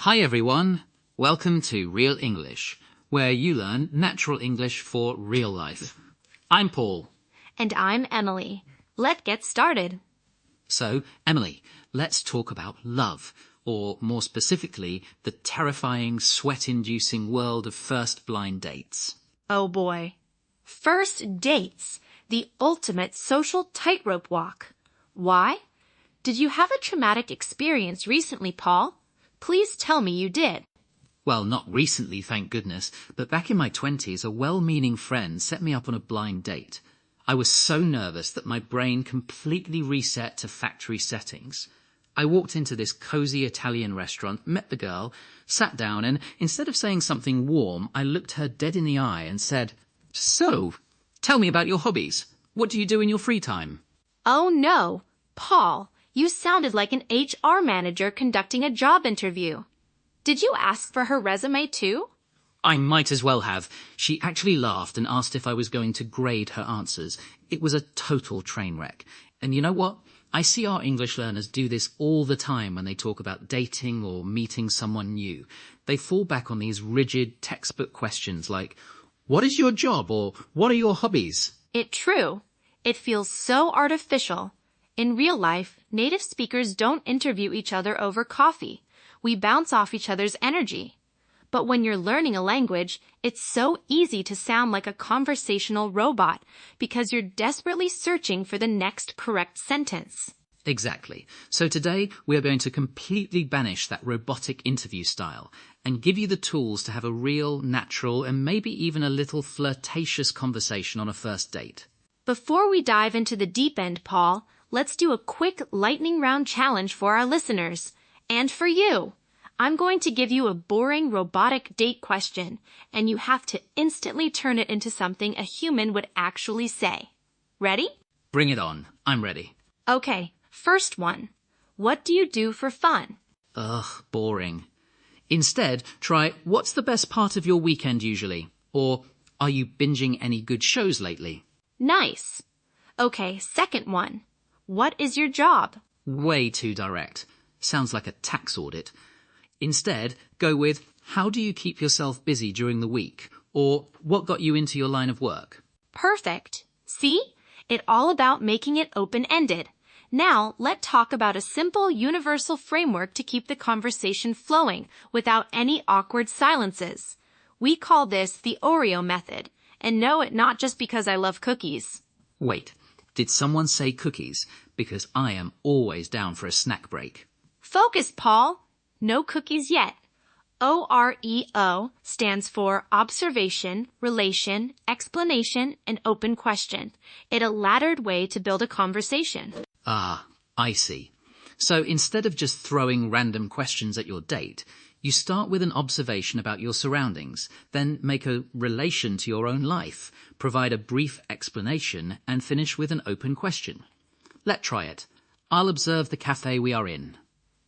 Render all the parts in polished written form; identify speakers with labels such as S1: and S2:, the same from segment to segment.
S1: Hi everyone, welcome to Real English, where you learn natural English for real life. I'm Paul.
S2: And I'm Emily. Let's get started.
S1: So, Emily, let's talk about love, or more specifically, the terrifying, sweat-inducing world of first blind dates.
S2: Oh boy. First dates, the ultimate social tightrope walk. Why? Did you have a traumatic experience recently, Paul? Please tell me you did.
S1: Well, not recently, thank goodness, but back in my 20s, a well-meaning friend set me up on a blind date. I was so nervous that my brain completely reset to factory settings. I walked into this cozy Italian restaurant, met the girl, sat down, and instead of saying something warm, I looked her dead in the eye and said, "So, tell me about your hobbies. What do you do in your free time?"
S2: Oh no. Paul, you sounded like an HR manager conducting a job interview. Did you ask for her resume too?
S1: I might as well have. She actually laughed and asked if I was going to grade her answers. It was a total train wreck. And you know what? I see our English learners do this all the time when they talk about dating or meeting someone new. They fall back on these rigid textbook questions like, "What is your job?" or "What are your hobbies?"
S2: It's true. It feels so artificial. In real life, native speakers don't interview each other over coffee. We bounce off each other's energy. But when you're learning a language, it's so easy to sound like a conversational robot because you're desperately searching for the next correct sentence.
S1: Exactly. So today we are going to completely banish that robotic interview style and give you the tools to have a real, natural, and maybe even a little flirtatious conversation on a first date.
S2: Before we dive into the deep end, Paul, let's do a quick lightning round challenge for our listeners. And for you. I'm going to give you a boring robotic date question, and you have to instantly turn it into something a human would actually say. Ready?
S1: Bring it on. I'm ready.
S2: Okay, first one. What do you do for fun?
S1: Ugh, boring. Instead, try, "What's the best part of your weekend usually?" Or, "Are you binging any good shows lately?"
S2: Nice. Okay, second one. What is your job?
S1: Way too direct. Sounds like a tax audit. Instead, go with, "How do you keep yourself busy during the week?" Or, "What got you into your line of work?"
S2: Perfect. See? It's all about making it open-ended. Now, let's talk about a simple universal framework to keep the conversation flowing without any awkward silences. We call this the OREO method. And no, it not just because I love cookies.
S1: Wait, did someone say cookies? Because I am always down for a snack break.
S2: Focus, Paul. No cookies yet. OREO stands for observation, relation, explanation, and open question. It's a laddered way to build a conversation.
S1: Ah, I see. So instead of just throwing random questions at your date, you start with an observation about your surroundings, then make a relation to your own life, provide a brief explanation, and finish with an open question. Let's try it. I'll observe the cafe we are in.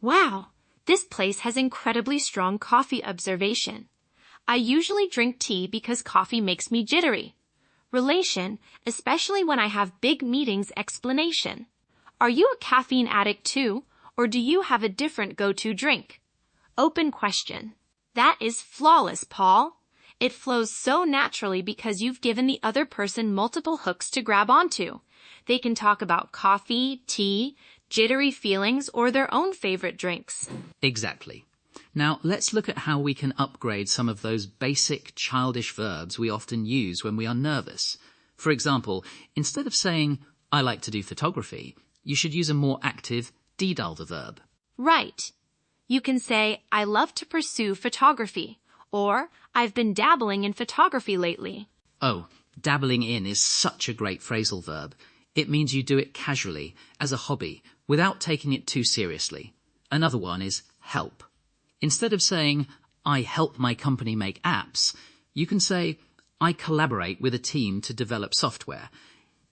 S2: Wow, this place has incredibly strong coffee observation. I usually drink tea because coffee makes me jittery. Relation, especially when I have big meetings. Explanation. Are you a caffeine addict too, or do you have a different go-to drink? Open question. That is flawless, Paul. It flows so naturally because you've given the other person multiple hooks to grab onto. They can talk about coffee, tea, jittery feelings, or their own favorite drinks.
S1: Exactly. Now let's look at how we can upgrade some of those basic childish verbs we often use when we are nervous. For example, instead of saying, "I like to do photography," you should use a more active dabble the verb.
S2: Right. You can say, "I love to pursue photography," or "I've been dabbling in photography lately."
S1: Oh, dabbling in is such a great phrasal verb. It means you do it casually, as a hobby, without taking it too seriously. Another one is help. Instead of saying, "I help my company make apps," you can say, "I collaborate with a team to develop software."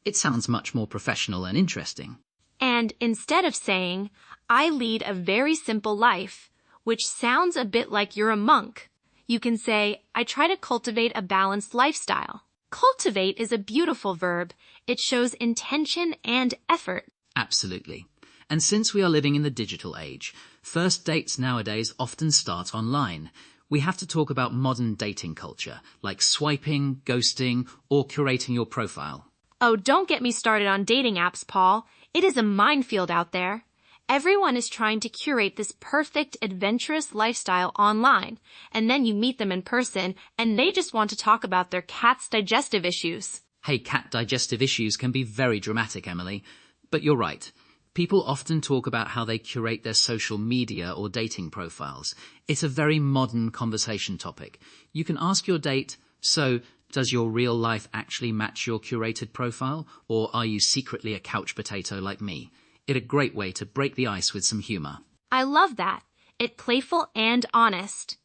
S1: It sounds much more professional and interesting.
S2: And instead of saying, "I lead a very simple life," which sounds a bit like you're a monk, you can say, "I try to cultivate a balanced lifestyle." Cultivate is a beautiful verb. It shows intention and effort.
S1: Absolutely. And since we are living in the digital age, first dates nowadays often start online. We have to talk about modern dating culture, like swiping, ghosting, or curating your profile.
S2: Oh, don't get me started on dating apps, Paul. It is a minefield out there. Everyone is trying to curate this perfect, adventurous lifestyle online, and then you meet them in person, and they just want to talk about their cat's digestive issues.
S1: Hey, cat digestive issues can be very dramatic, Emily. But you're right. People often talk about how they curate their social media or dating profiles. It's a very modern conversation topic. You can ask your date, so does your real life actually match your curated profile, or are you secretly a couch potato like me? It's a great way to break the ice with some humor.
S2: I love that. It's playful and honest.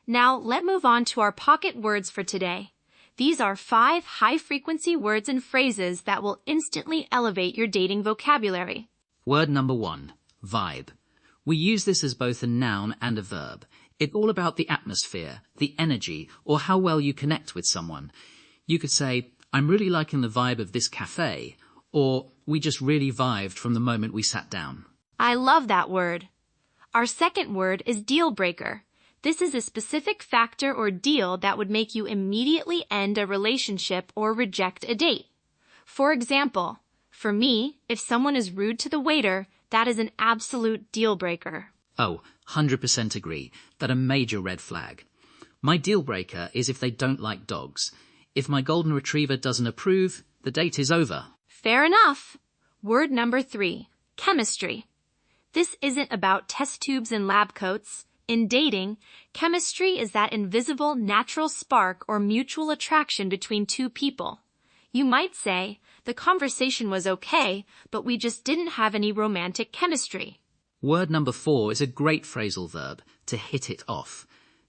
S2: Now, let's move on to our pocket words for today. These are 5 high-frequency words and phrases that will instantly elevate your dating vocabulary.
S1: Word number 1, vibe. We use this as both a noun and a verb. It's all about the atmosphere, the energy, or how well you connect with someone. You could say, I'm really liking the vibe of this cafe, or we just really vibed from the moment we sat down.
S2: I love that word. Our second word is dealbreaker. This is a specific factor or deal that would make you immediately end a relationship or reject a date. For example, for me, if someone is rude to the waiter, that is an absolute deal breaker.
S1: Oh, 100% agree. That's a major red flag. My deal breaker is if they don't like dogs. If my golden retriever doesn't approve, the date is over.
S2: Fair enough. Word number 3, chemistry. This isn't about test tubes and lab coats. In dating, chemistry is that invisible natural spark or mutual attraction between two people. You might say, the conversation was okay, but we just didn't have any romantic chemistry.
S1: Word number 4 is a great phrasal verb, to hit it off.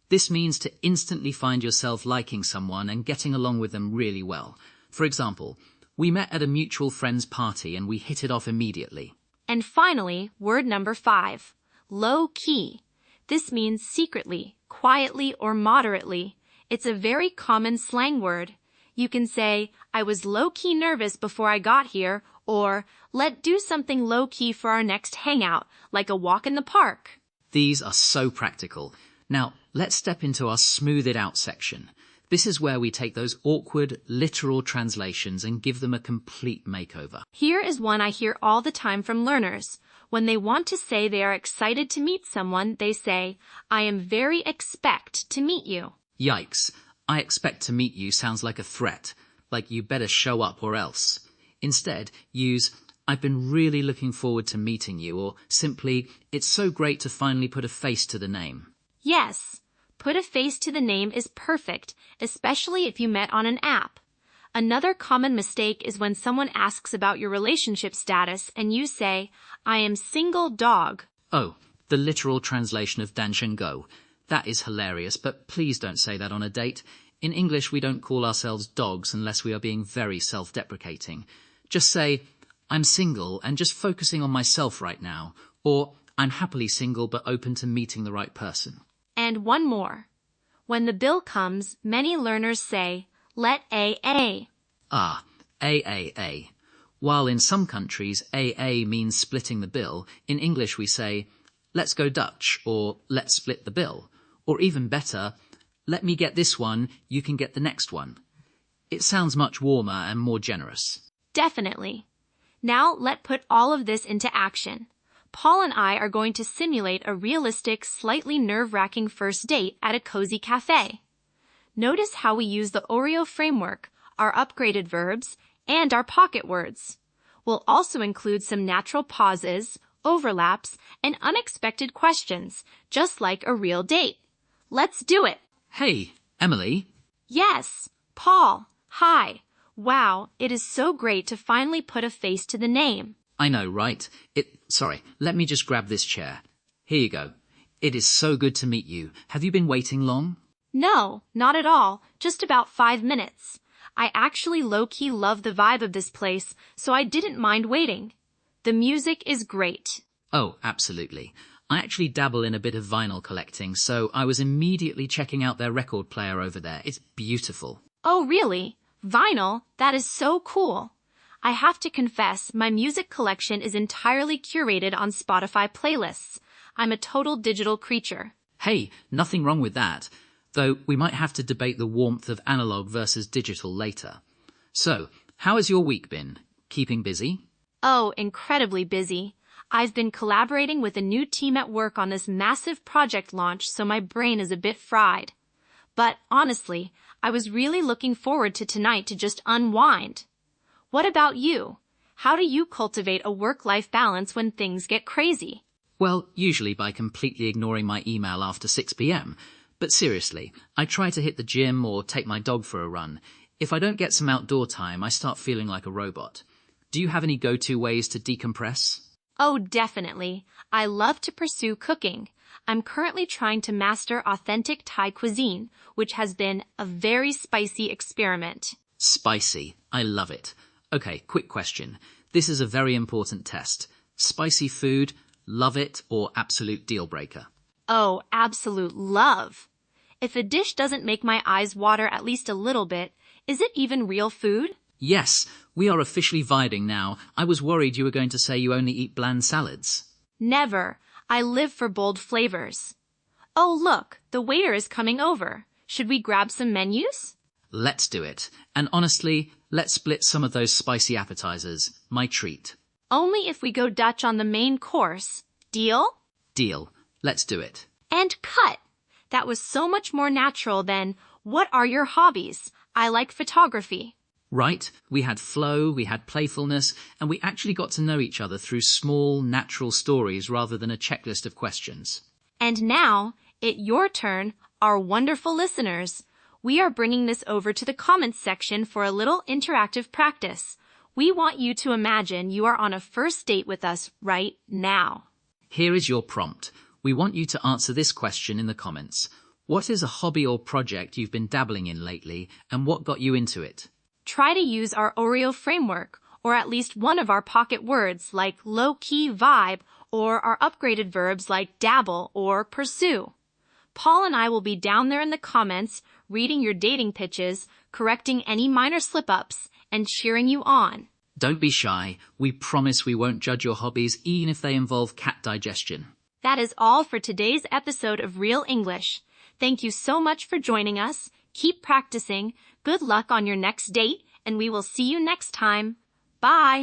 S1: This means to instantly find yourself liking someone and getting along with them really well. For example, we met at a mutual friend's party and we hit it off immediately.
S2: And finally, word number 5, low key. This means secretly, quietly, or moderately. It's a very common slang word. You can say, I was low-key nervous before I got here, or let's do something low-key for our next hangout, like a walk in the park.
S1: These are so practical. Now, let's step into our smooth it out section. This is where we take those awkward, literal translations and give them a complete makeover.
S2: Here is one I hear all the time from learners. When they want to say they are excited to meet someone, they say, I am very expect to meet you.
S1: Yikes. I expect to meet you sounds like a threat, like you better show up or else. Instead, use, I've been really looking forward to meeting you, or simply, it's so great to finally put a face to the name.
S2: Yes, put a face to the name is perfect, especially if you met on an app. Another common mistake is when someone asks about your relationship status and you say, I am single dog.
S1: Oh, the literal translation of Danshan Go. That is hilarious, but please don't say that on a date. In English, we don't call ourselves dogs unless we are being very self-deprecating. Just say, I'm single and just focusing on myself right now, or I'm happily single but open to meeting the right person.
S2: And one more. When the bill comes, many learners say, let AA.
S1: Ah, AAA. While in some countries AA means splitting the bill, in English we say, let's go Dutch, or let's split the bill. Or even better, let me get this one, you can get the next one. It sounds much warmer and more generous.
S2: Definitely. Now let's put all of this into action. Paul and I are going to simulate a realistic, slightly nerve-wracking first date at a cozy cafe. Notice how we use the OREO framework, our upgraded verbs, and our pocket words. We'll also include some natural pauses, overlaps, and unexpected questions, just like a real date. Let's do it!
S1: Hey, Emily.
S2: Yes, Paul. Hi. Wow, it is so great to finally put a face to the name.
S1: I know, right? Sorry, let me just grab this chair. Here you go. It is so good to meet you. Have you been waiting long?
S2: No, not at all. Just about 5 minutes. I actually low-key love the vibe of this place, so I didn't mind waiting. The music is great.
S1: Oh, absolutely. I actually dabble in a bit of vinyl collecting, so I was immediately checking out their record player over there. It's beautiful.
S2: Oh, really? Vinyl? That is so cool. I have to confess, my music collection is entirely curated on Spotify playlists. I'm a total digital creature.
S1: Hey, nothing wrong with that, though we might have to debate the warmth of analog versus digital later. So, how has your week been? Keeping busy?
S2: Oh, incredibly busy. I've been collaborating with a new team at work on this massive project launch, so my brain is a bit fried. But honestly, I was really looking forward to tonight to just unwind. What about you? How do you cultivate a work-life balance when things get crazy?
S1: Well, usually by completely ignoring my email after 6 p.m. But seriously, I try to hit the gym or take my dog for a run. If I don't get some outdoor time, I start feeling like a robot. Do you have any go-to ways to decompress?
S2: Oh, definitely. I love to pursue cooking. I'm currently trying to master authentic Thai cuisine, which has been a very spicy experiment.
S1: Spicy. I love it. Okay, quick question. This is a very important test. Spicy food, love it or absolute deal breaker?
S2: Oh, absolute love. If a dish doesn't make my eyes water at least a little bit, is it even real food?
S1: Yes, we are officially vibing now. I was worried you were going to say you only eat bland salads.
S2: Never. I live for bold flavors. Oh, look, the waiter is coming over. Should we grab some menus?
S1: Let's do it. And honestly, let's split some of those spicy appetizers. My treat.
S2: Only if we go Dutch on the main course. Deal?
S1: Deal. Let's do it.
S2: And cut. That was so much more natural than, what are your hobbies? I like photography.
S1: Right? We had flow, we had playfulness, and we actually got to know each other through small, natural stories rather than a checklist of questions.
S2: And now, it's your turn, our wonderful listeners. We are bringing this over to the comments section for a little interactive practice. We want you to imagine you are on a first date with us right now.
S1: Here is your prompt. We want you to answer this question in the comments. What is a hobby or project you've been dabbling in lately, and what got you into it?
S2: Try to use our OREO framework, or at least one of our pocket words like low-key vibe, or our upgraded verbs like dabble or pursue. Paul and I will be down there in the comments, reading your dating pitches, correcting any minor slip-ups, and cheering you on.
S1: Don't be shy. We promise we won't judge your hobbies, even if they involve cat digestion.
S2: That is all for today's episode of Real English. Thank you so much for joining us. Keep practicing. Good luck on your next date, and we will see you next time. Bye!